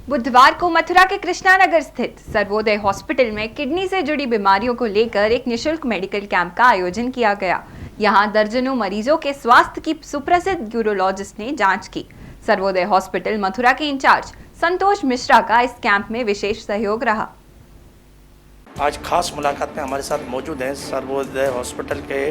बुधवार को मथुरा के कृष्णानगर स्थित सर्वोदय हॉस्पिटल में किडनी से जुड़ी बीमारियों को लेकर एक निशुल्क मेडिकल कैंप का आयोजन किया गया। यहां दर्जनों मरीजों के स्वास्थ्य की सुप्रसिद्ध यूरोलॉजिस्ट ने जांच की। सर्वोदय हॉस्पिटल मथुरा के इंचार्ज संतोष मिश्रा का इस कैंप में विशेष सहयोग रहा। आज खास मुलाकात में हमारे साथ मौजूद हैं सर्वोदय हॉस्पिटल के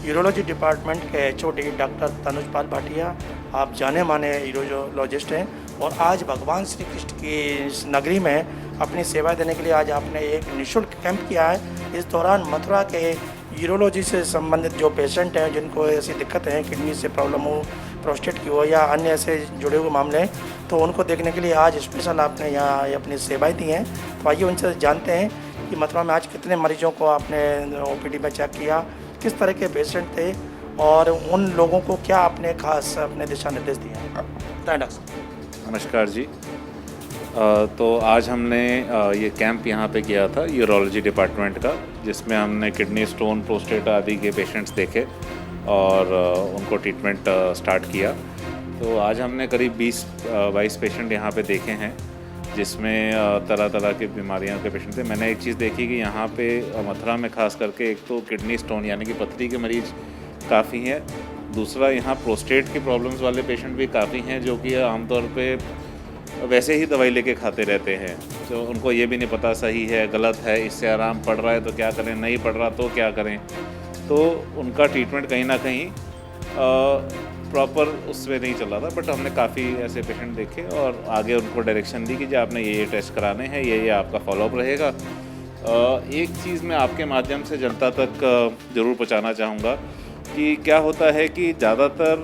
यूरोलॉजी डिपार्टमेंट के एचओडी डॉक्टर तनुजपाल भाटिया। आप जाने माने यूरोलॉजिस्ट हैं और आज भगवान श्री कृष्ण की इस नगरी में अपनी सेवा देने के लिए आज आपने एक निःशुल्क कैंप किया है। इस दौरान मथुरा के यूरोलॉजी से संबंधित जो पेशेंट हैं जिनको ऐसी दिक्कत है, किडनी से प्रॉब्लम हो, प्रोस्टेट की हो या अन्य ऐसे जुड़े हुए मामले हैं, तो उनको देखने के लिए आज स्पेशल आपने यहाँ अपनी सेवाएँ दी हैं। तो आइए उनसे जानते हैं कि मथुरा में आज कितने मरीजों को आपने ओपीडी में चेक किया, किस तरह के पेशेंट थे और उन लोगों को क्या आपने खास अपने दिशा निर्देश दिए हैं। बताएं डॉक्टर साहब। नमस्कार जी। तो आज हमने ये कैंप यहाँ पे किया था यूरोलॉजी डिपार्टमेंट का, जिसमें हमने किडनी स्टोन, प्रोस्टेट आदि के पेशेंट्स देखे और उनको ट्रीटमेंट स्टार्ट किया। तो आज हमने करीब 20-22 पेशेंट यहाँ पे देखे हैं, जिसमें तरह तरह की बीमारियों के पेशेंट थे। मैंने एक चीज़ देखी कि यहाँ पे मथुरा में ख़ास करके एक तो किडनी स्टोन यानी कि पथरी के मरीज़ काफ़ी हैं, दूसरा यहाँ प्रोस्टेट की प्रॉब्लम्स वाले पेशेंट भी काफ़ी हैं, जो कि आमतौर पे वैसे ही दवाई लेके खाते रहते हैं। तो उनको ये भी नहीं पता सही है गलत है, इससे आराम पड़ रहा है तो क्या करें, नहीं पड़ रहा तो क्या करें। तो उनका ट्रीटमेंट कहीं ना कहीं प्रॉपर उसमें नहीं चल रहा था। बट हमने काफ़ी ऐसे पेशेंट देखे और आगे उनको डायरेक्शन दी कि जो आपने ये टेस्ट कराने हैं, ये आपका फॉलोअप रहेगा। एक चीज़ मैं आपके माध्यम से जनता तक ज़रूर पहुँचाना चाहूँगा कि क्या होता है कि ज़्यादातर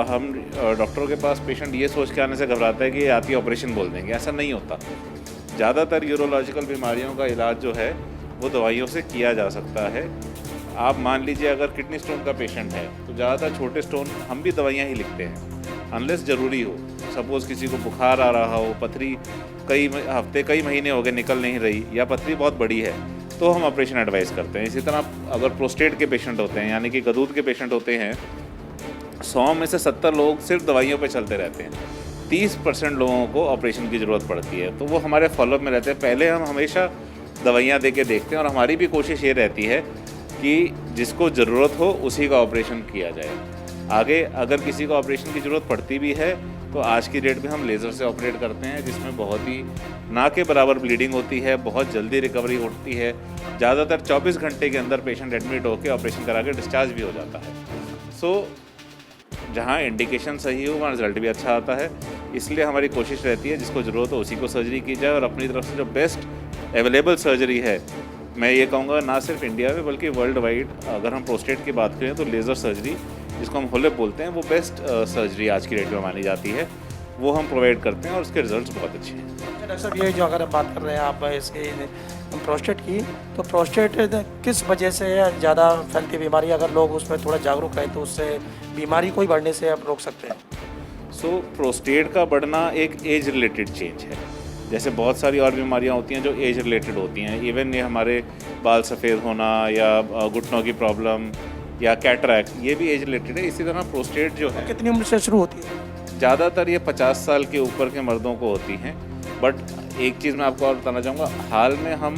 हम डॉक्टरों के पास पेशेंट ये सोच के आने से घबराता है कि आती ऑपरेशन बोल देंगे। ऐसा नहीं होता। ज़्यादातर यूरोलॉजिकल बीमारियों का इलाज जो है वो दवाइयों से किया जा सकता है। आप मान लीजिए अगर किडनी स्टोन का पेशेंट है तो ज़्यादातर छोटे स्टोन हम भी दवाइयाँ ही लिखते हैं, अनलेस ज़रूरी हो। सपोज़ किसी को बुखार आ रहा हो, पथरी कई हफ्ते कई महीने हो गए निकल नहीं रही, या पथरी बहुत बड़ी है, तो हम ऑपरेशन एडवाइस करते हैं। इसी तरह अगर प्रोस्टेट के पेशेंट होते हैं यानी कि गदूद के पेशेंट होते हैं, 100 में से 70 लोग सिर्फ दवाइयों पे चलते रहते हैं, 30% लोगों को ऑपरेशन की ज़रूरत पड़ती है। तो वो हमारे फॉलोअप में रहते हैं। पहले हम हमेशा दवाइयाँ दे के देखते हैं और हमारी भी कोशिश ये रहती है कि जिसको ज़रूरत हो उसी का ऑपरेशन किया जाए। आगे अगर किसी को ऑपरेशन की ज़रूरत पड़ती भी है तो आज की डेट में हम लेज़र से ऑपरेट करते हैं, जिसमें बहुत ही ना के बराबर ब्लीडिंग होती है, बहुत जल्दी रिकवरी होती है। ज़्यादातर 24 घंटे के अंदर पेशेंट एडमिट होकर ऑपरेशन करा के डिस्चार्ज भी हो जाता है। सो जहाँ इंडिकेशन सही हो वहाँ रिजल्ट भी अच्छा आता है। इसलिए हमारी कोशिश रहती है जिसको ज़रूरत हो उसी को सर्जरी की जाए, और अपनी तरफ से जो बेस्ट अवेलेबल सर्जरी है, मैं ये कहूँगा ना सिर्फ इंडिया में बल्कि वर्ल्ड वाइड, अगर हम प्रोस्टेट की बात करें तो लेज़र सर्जरी, जिसको हम होलेप बोलते हैं, वो बेस्ट सर्जरी आज की डेट में मानी जाती है। वो हम प्रोवाइड करते हैं और उसके रिजल्ट्स बहुत अच्छे हैं। डॉक्टर साहब, ये जो अगर आप बात कर रहे हैं आप इसकी प्रोस्टेट की, तो प्रोस्टेट किस वजह से ज़्यादा फैलती बीमारी, अगर लोग उसमें थोड़ा जागरूक रहें तो उससे बीमारी को ही बढ़ने से आप रोक सकते हैं। सो प्रोस्टेट का बढ़ना एक एज रिलेटेड चेंज है। जैसे बहुत सारी और बीमारियां होती हैं जो एज रिलेटेड होती हैं। इवन ये हमारे बाल सफ़ेद होना या घुटनों की प्रॉब्लम या कैटरैक्ट, ये भी एज रिलेटेड है। इसी तरह प्रोस्टेट जो है, कितनी उम्र से शुरू होती है? ज़्यादातर ये 50 साल के ऊपर के मर्दों को होती हैं। बट एक चीज़ मैं आपको और बताना चाहूँगा, हाल में हम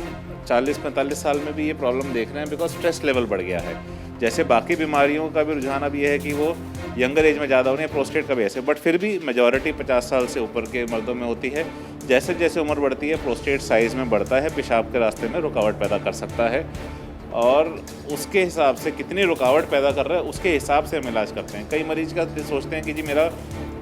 40-45 साल में भी ये प्रॉब्लम देख रहे हैं, बिकॉज स्ट्रेस लेवल बढ़ गया है। जैसे बाकी बीमारियों का भी रुझान अब ये है कि वो यंगर एज में ज़्यादा हो रही है, प्रोस्टेट का भी ऐसे, बट फिर भी मेजॉरिटी 50 साल से ऊपर के मर्दों में होती है। जैसे जैसे उम्र बढ़ती है प्रोस्टेट साइज़ में बढ़ता है, पेशाब के रास्ते में रुकावट पैदा कर सकता है, और उसके हिसाब से कितनी रुकावट पैदा कर रहा है उसके हिसाब से हम इलाज करते हैं। कई मरीज का सोचते हैं कि जी मेरा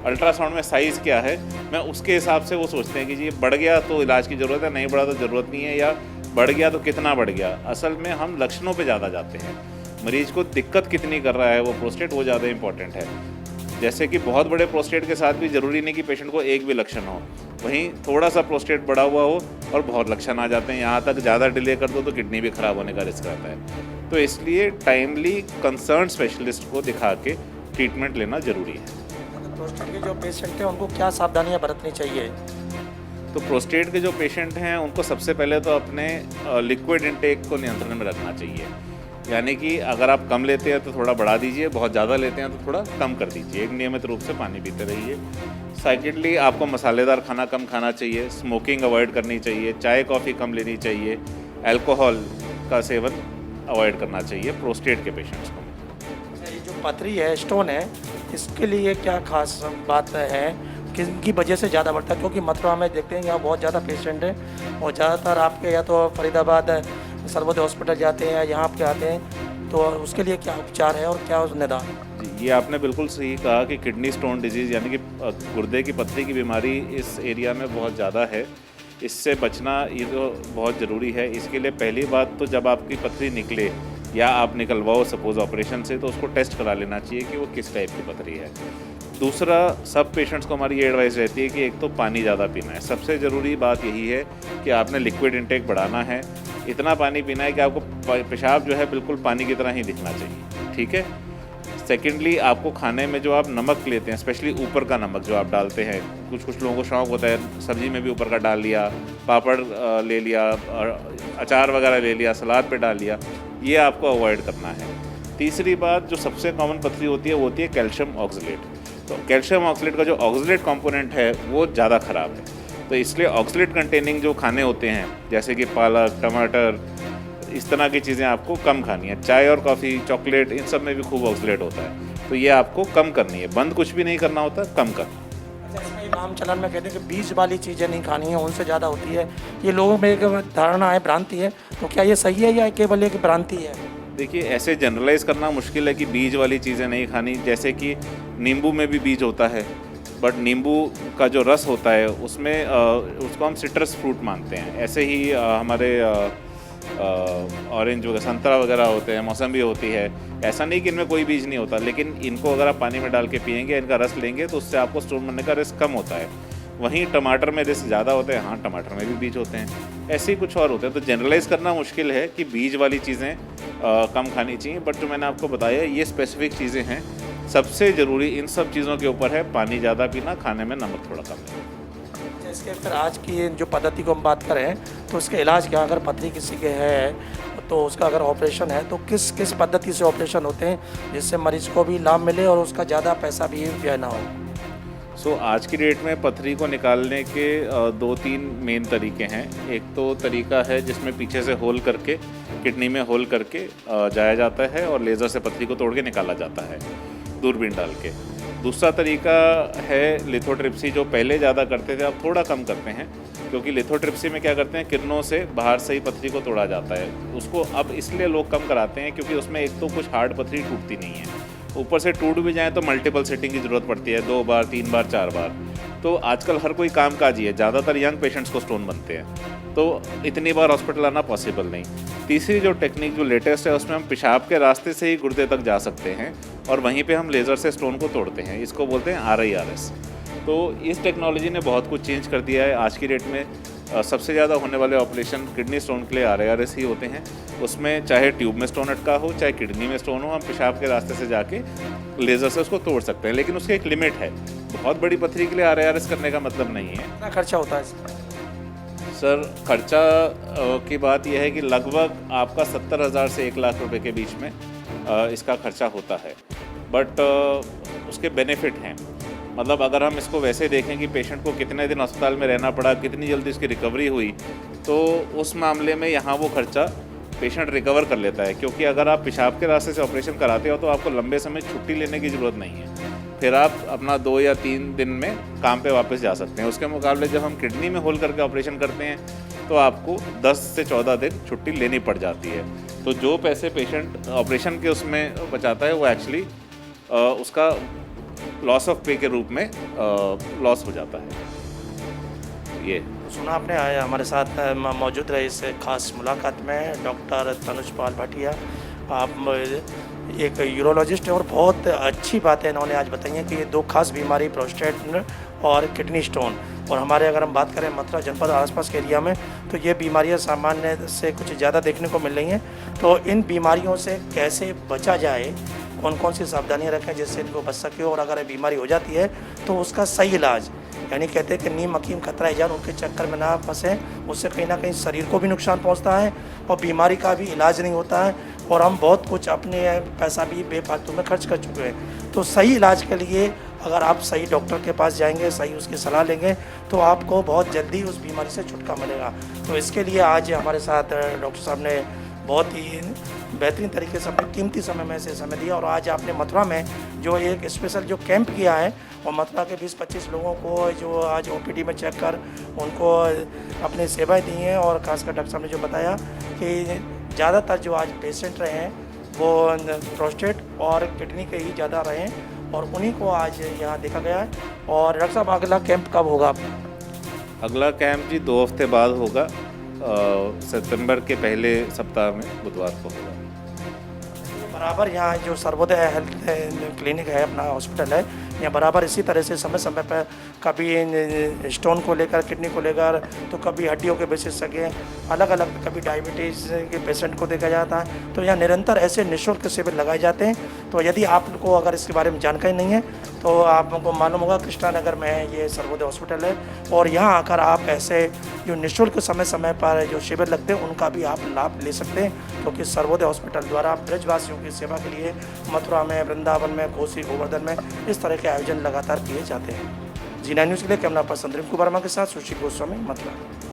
अल्ट्रासाउंड में साइज़ क्या है, मैं उसके हिसाब से वो सोचते हैं कि जी बढ़ गया तो इलाज की ज़रूरत है, नहीं बढ़ा तो ज़रूरत नहीं है, या बढ़ गया तो कितना बढ़ गया। असल में हम लक्षणों पे ज़्यादा जाते हैं, मरीज को दिक्कत कितनी कर रहा है वो प्रोस्टेट, वो ज़्यादा इंपॉर्टेंट है। जैसे कि बहुत बड़े प्रोस्टेट के साथ भी ज़रूरी नहीं कि पेशेंट को एक भी लक्षण हो, वहीं थोड़ा सा प्रोस्टेट बढ़ा हुआ हो और बहुत लक्षण आ जाते हैं। यहाँ तक ज़्यादा डिले कर दो तो किडनी भी ख़राब होने का रिस्क रहता है। तो इसलिए टाइमली कंसर्न स्पेशलिस्ट को दिखा के ट्रीटमेंट लेना ज़रूरी है। प्रोस्टेट के जो पेशेंट हैं उनको क्या सावधानियां बरतनी चाहिए? तो प्रोस्टेट के जो पेशेंट हैं उनको सबसे पहले तो अपने लिक्विड इनटेक को नियंत्रण में रखना चाहिए। यानी कि अगर आप कम लेते हैं तो थोड़ा बढ़ा दीजिए, बहुत ज़्यादा लेते हैं तो थोड़ा कम कर दीजिए। एक नियमित रूप से पानी पीते रहिए। सेकेंडली, आपको मसालेदार खाना कम खाना चाहिए, स्मोकिंग अवॉइड करनी चाहिए, चाय कॉफ़ी कम लेनी चाहिए, अल्कोहल का सेवन अवॉइड करना चाहिए प्रोस्टेट के पेशेंट्स को। ये जो पथरी है, स्टोन है, इसके लिए क्या खास बात है, किनकी वजह से ज़्यादा बढ़ता है? क्योंकि मथुरा में देखते हैं यहाँ बहुत ज़्यादा पेशेंट हैं और ज़्यादातर आपके या तो फरीदाबाद सर्वोदय हॉस्पिटल जाते हैं या यहाँ आपके आते हैं, तो उसके लिए क्या उपचार है और क्या निदान? जी, ये आपने बिल्कुल सही कहा कि किडनी स्टोन डिजीज़ यानी कि गुर्दे की पथरी की बीमारी इस एरिया में बहुत ज़्यादा है। इससे बचना ये तो बहुत ज़रूरी है। इसके लिए पहली बात तो जब आपकी पथरी निकले या आप निकलवाओ सपोज़ ऑपरेशन से, तो उसको टेस्ट करा लेना चाहिए कि वो किस टाइप की पथरी है। दूसरा, सब पेशेंट्स को हमारी ये एडवाइस रहती है कि एक तो पानी ज़्यादा पीना है। सबसे ज़रूरी बात यही है कि आपने लिक्विड इंटेक बढ़ाना है। इतना पानी पीना है कि आपको पेशाब जो है बिल्कुल पानी की तरह ही दिखना चाहिए, ठीक है। सेकेंडली, आपको खाने में जो आप नमक लेते हैं, स्पेशली ऊपर का नमक जो आप डालते हैं, कुछ लोगों को शौक़ होता है सब्ज़ी में भी ऊपर का डाल लिया, पापड़ ले लिया, अचार वगैरह ले लिया, सलाद पे डाल लिया, ये आपको अवॉइड करना है। तीसरी बात, जो सबसे कॉमन पथरी होती है वो होती है कैल्शियम ऑक्सलेट। तो कैल्शियम ऑक्सलेट का जो ऑक्सलेट कंपोनेंट है वो ज़्यादा ख़राब है, तो इसलिए ऑक्सलेट कंटेनिंग जो खाने होते हैं जैसे कि पालक, टमाटर, इस तरह की चीज़ें आपको कम खानी है। चाय और कॉफ़ी, चॉकलेट, इन सब में भी खूब ऑक्सलेट होता है, तो ये आपको कम करनी है। बंद कुछ भी नहीं करना होता, कम करना। अच्छा, इसमें आम चलन में कहते हैं कि बीज वाली चीज़ें नहीं खानी है, उनसे ज़्यादा होती है, ये लोगों में एक धारणा है, भ्रांति है, तो क्या ये सही है या केवल एक भ्रांति है? देखिए, ऐसे जनरलाइज़ करना मुश्किल है कि बीज वाली चीज़ें नहीं खानी। जैसे कि नींबू में भी बीज होता है, बट नींबू का जो रस होता है उसमें उसको हम सिट्रस फ्रूट मानते हैं। ऐसे ही हमारे ऑरेंज वगैरह, संतरा वगैरह होते हैं, मौसम्बी होती है। ऐसा नहीं कि इनमें कोई बीज नहीं होता, लेकिन इनको अगर आप पानी में डाल के पिएंगे, इनका रस लेंगे, तो उससे आपको स्टोन बनने का रिस्क कम होता है। वहीं टमाटर में रिस्क ज़्यादा होते हैं। हाँ, टमाटर में भी बीज होते हैं, ऐसे ही कुछ और होते हैं। तो जनरलाइज़ करना मुश्किल है कि बीज वाली चीज़ें कम खानी चाहिए, बट जो मैंने आपको बताया ये स्पेसिफिक चीज़ें हैं। सबसे ज़रूरी इन सब चीज़ों के ऊपर है पानी ज़्यादा पीना, खाने में नमक थोड़ा कम लेना। इसके फिर आज की जो पद्धति को हम बात करें तो उसके इलाज क्या, अगर पथरी किसी के है तो उसका अगर ऑपरेशन है तो किस किस पद्धति से ऑपरेशन होते हैं जिससे मरीज को भी लाभ मिले और उसका ज़्यादा पैसा भी व्यय ना हो? आज की डेट में पथरी को निकालने के 2-3 मेन तरीके हैं। एक तो तरीका है जिसमें पीछे से होल करके, किडनी में होल करके जाया जाता है और लेज़र से पथरी को तोड़ के निकाला जाता है दूरबीन डाल के। दूसरा तरीका है लिथोट्रिप्सी, जो पहले ज़्यादा करते थे, अब थोड़ा कम करते हैं, क्योंकि लिथोट्रिप्सी में क्या करते हैं, किरणों से बाहर से ही पथरी को तोड़ा जाता है। उसको अब इसलिए लोग कम कराते हैं क्योंकि उसमें एक तो कुछ हार्ड पथरी टूटती नहीं है, ऊपर से टूट भी जाए तो मल्टीपल सेटिंग की ज़रूरत पड़ती है, 2 बार, 3 बार, 4 बार। तो आजकल हर कोई कामकाजी है, ज़्यादातर यंग पेशेंट्स को स्टोन बनते हैं, तो इतनी बार हॉस्पिटल आना पॉसिबल नहीं। तीसरी जो टेक्निक जो लेटेस्ट है उसमें हम पेशाब के रास्ते से ही गुर्दे तक जा सकते हैं और वहीं पे हम लेज़र से स्टोन को तोड़ते हैं। इसको बोलते हैं RIRS। तो इस टेक्नोलॉजी ने बहुत कुछ चेंज कर दिया है। आज की डेट में सबसे ज़्यादा होने वाले ऑपरेशन किडनी स्टोन के लिए RIRS ही होते हैं। उसमें चाहे ट्यूब में स्टोन अटका हो, चाहे किडनी में स्टोन हो, हम पेशाब के रास्ते से जाके लेज़र से उसको तोड़ सकते हैं, लेकिन उसकी एक लिमिट है। बहुत बड़ी पथरी के लिए RIRS करने का मतलब नहीं है। कितना खर्चा होता है इसमें? सर, खर्चा की बात यह है कि लगभग आपका 70,000 से 1 लाख रुपए के बीच में इसका खर्चा होता है, बट उसके बेनिफिट हैं। मतलब अगर हम इसको वैसे देखें कि पेशेंट को कितने दिन अस्पताल में रहना पड़ा, कितनी जल्दी इसकी रिकवरी हुई, तो उस मामले में यहाँ वो खर्चा पेशेंट रिकवर कर लेता है। क्योंकि अगर आप पेशाब के रास्ते से ऑपरेशन कराते हो तो आपको लंबे समय छुट्टी लेने की ज़रूरत नहीं है, फिर आप अपना 2 या 3 दिन में काम पे वापस जा सकते हैं। उसके मुकाबले जब हम किडनी में होल करके ऑपरेशन करते हैं तो आपको 10 से 14 दिन छुट्टी लेनी पड़ जाती है। तो जो पैसे पेशेंट ऑपरेशन के उसमें बचाता है वो एक्चुअली उसका लॉस ऑफ पे के रूप में लॉस हो जाता है। ये सुना आपने, आया हमारे साथ मौजूद रहे इस खास मुलाकात में डॉक्टर तनुज पाल भाटिया। आप एक यूरोलॉजिस्ट हैं और बहुत अच्छी बातें इन्होंने आज बताई हैं कि ये 2 खास बीमारी, प्रोस्टेट और किडनी स्टोन, और हमारे अगर हम बात करें मथुरा जनपद आसपास के एरिया में तो ये बीमारियां सामान्य से कुछ ज़्यादा देखने को मिल रही हैं। तो इन बीमारियों से कैसे बचा जाए, कौन कौन सी सावधानियां रखें जिससे इनको बच सके, और अगर ये बीमारी हो जाती है तो उसका सही इलाज, यानी कहते हैं कि नीम हकीम खतरा जान, उनके चक्कर में ना फंसें, उससे कहीं ना कहीं शरीर को भी नुकसान पहुंचता है और बीमारी का भी इलाज नहीं होता है। और हम बहुत कुछ अपने पैसा भी बेफालतू में खर्च कर चुके हैं। तो सही इलाज के लिए अगर आप सही डॉक्टर के पास जाएंगे, सही उसकी सलाह लेंगे, तो आपको बहुत जल्दी उस बीमारी से छुटकारा मिलेगा। तो इसके लिए आज हमारे साथ डॉक्टर साहब ने बहुत ही बेहतरीन तरीके से अपने कीमती समय में से समय दिया, और आज आपने मथुरा में जो एक स्पेशल जो कैंप किया है, और मथुरा के 20-25 लोगों को जो आज ओपीडी में चेक कर उनको अपनी सेवाएं दी हैं। और खासकर डॉक्टर साहब ने जो बताया कि ज़्यादातर जो आज पेशेंट रहे हैं वो प्रोस्टेट और किडनी के ही ज़्यादा रहे हैं, और उन्हीं को आज यहाँ देखा गया है। और डॉक्टर साहब अगला कैंप कब होगा? अगला कैंप जी 2 हफ्ते बाद होगा, सितंबर के पहले सप्ताह में बुधवार को होगा। बराबर यहाँ जो सर्वोदय हेल्थ क्लिनिक है, अपना हॉस्पिटल है, यहाँ बराबर इसी तरह से समय समय पर कभी स्टोन को लेकर, किडनी को लेकर, तो कभी हड्डियों के विशेषज्ञ अलग अलग, कभी डायबिटीज़ के पेशेंट को देखा जाता है। तो यहाँ निरंतर ऐसे निःशुल्क शिविर लगाए जाते हैं। तो यदि आपको अगर इसके बारे में जानकारी नहीं है तो आपको मालूम होगा कृष्णा नगर में ये सर्वोदय हॉस्पिटल है, और यहाँ आकर आप ऐसे जो निःशुल्क समय समय पर जो शिविर लगते हैं उनका भी आप लाभ ले सकते हैं, क्योंकि सर्वोदय हॉस्पिटल द्वारा ब्रजवासियों की सेवा के लिए मथुरा में, वृंदावन में, कोसी, गोवर्धन में इस तरह के आयोजन लगातार किए जाते हैं। जी9 न्यूज़ के लिए कैमरा पर्सन रिंकू वर्मा के साथ सुशील गोस्वामी, मथुरा।